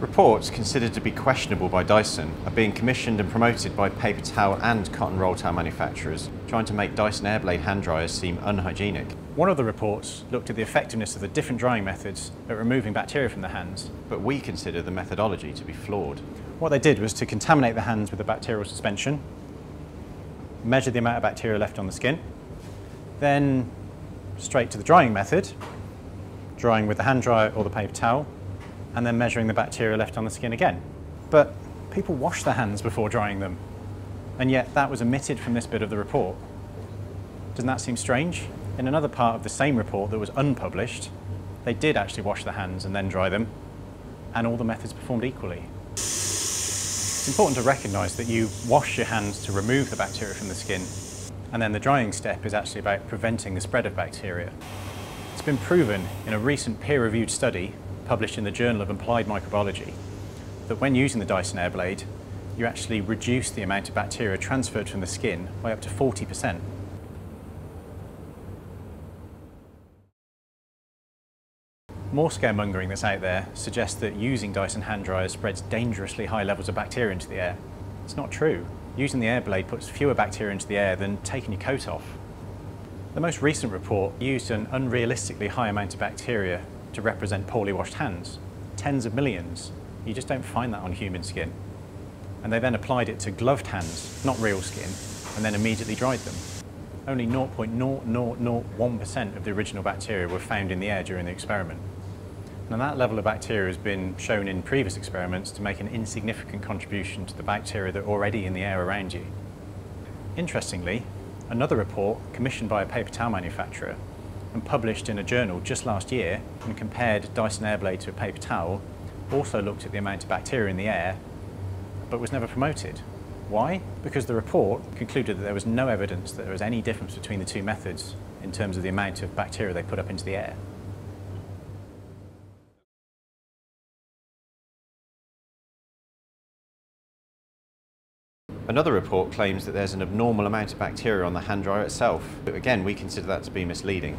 Reports considered to be questionable by Dyson are being commissioned and promoted by paper towel and cotton roll towel manufacturers, trying to make Dyson Airblade hand dryers seem unhygienic. One of the reports looked at the effectiveness of the different drying methods at removing bacteria from the hands. But we consider the methodology to be flawed. What they did was to contaminate the hands with a bacterial suspension, measure the amount of bacteria left on the skin, then straight to the drying method, drying with the hand dryer or the paper towel, and then measuring the bacteria left on the skin again. But people wash their hands before drying them, and yet that was omitted from this bit of the report. Doesn't that seem strange? In another part of the same report that was unpublished, they did actually wash their hands and then dry them, and all the methods performed equally. It's important to recognise that you wash your hands to remove the bacteria from the skin, and then the drying step is actually about preventing the spread of bacteria. It's been proven in a recent peer-reviewed study published in the Journal of Applied Microbiology that when using the Dyson Airblade, you actually reduce the amount of bacteria transferred from the skin by up to 40%. More scaremongering that's out there suggests that using Dyson hand dryers spreads dangerously high levels of bacteria into the air. It's not true. Using the Airblade puts fewer bacteria into the air than taking your coat off. The most recent report used an unrealistically high amount of bacteria to represent poorly washed hands. Tens of millions. You just don't find that on human skin. And they then applied it to gloved hands, not real skin, and then immediately dried them. Only 0.0001% of the original bacteria were found in the air during the experiment. Now that level of bacteria has been shown in previous experiments to make an insignificant contribution to the bacteria that are already in the air around you. Interestingly, another report commissioned by a paper towel manufacturer and published in a journal just last year and compared Dyson Airblade to a paper towel also looked at the amount of bacteria in the air but was never promoted. Why? Because the report concluded that there was no evidence that there was any difference between the two methods in terms of the amount of bacteria they put up into the air. Another report claims that there's an abnormal amount of bacteria on the hand dryer itself. But again, we consider that to be misleading.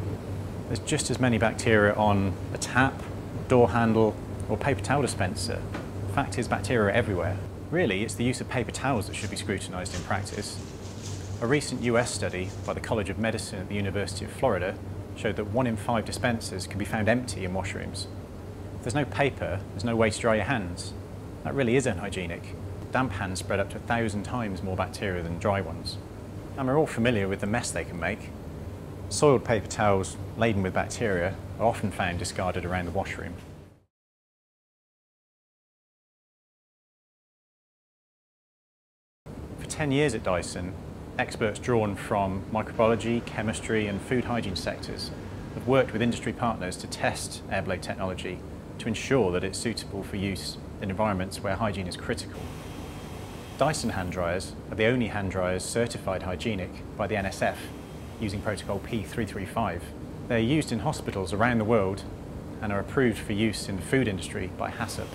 There's just as many bacteria on a tap, door handle, or paper towel dispenser. The fact is, bacteria are everywhere. Really, it's the use of paper towels that should be scrutinised in practice. A recent US study by the College of Medicine at the University of Florida showed that 1 in 5 dispensers can be found empty in washrooms. If there's no paper, there's no way to dry your hands. That really is unhygienic. Damp hands spread up to 1,000 times more bacteria than dry ones. And we're all familiar with the mess they can make. Soiled paper towels laden with bacteria are often found discarded around the washroom. For 10 years at Dyson, experts drawn from microbiology, chemistry and food hygiene sectors have worked with industry partners to test Airblade technology to ensure that it's suitable for use in environments where hygiene is critical. Dyson hand dryers are the only hand dryers certified hygienic by the NSF using protocol P335. They're used in hospitals around the world and are approved for use in the food industry by HACCP.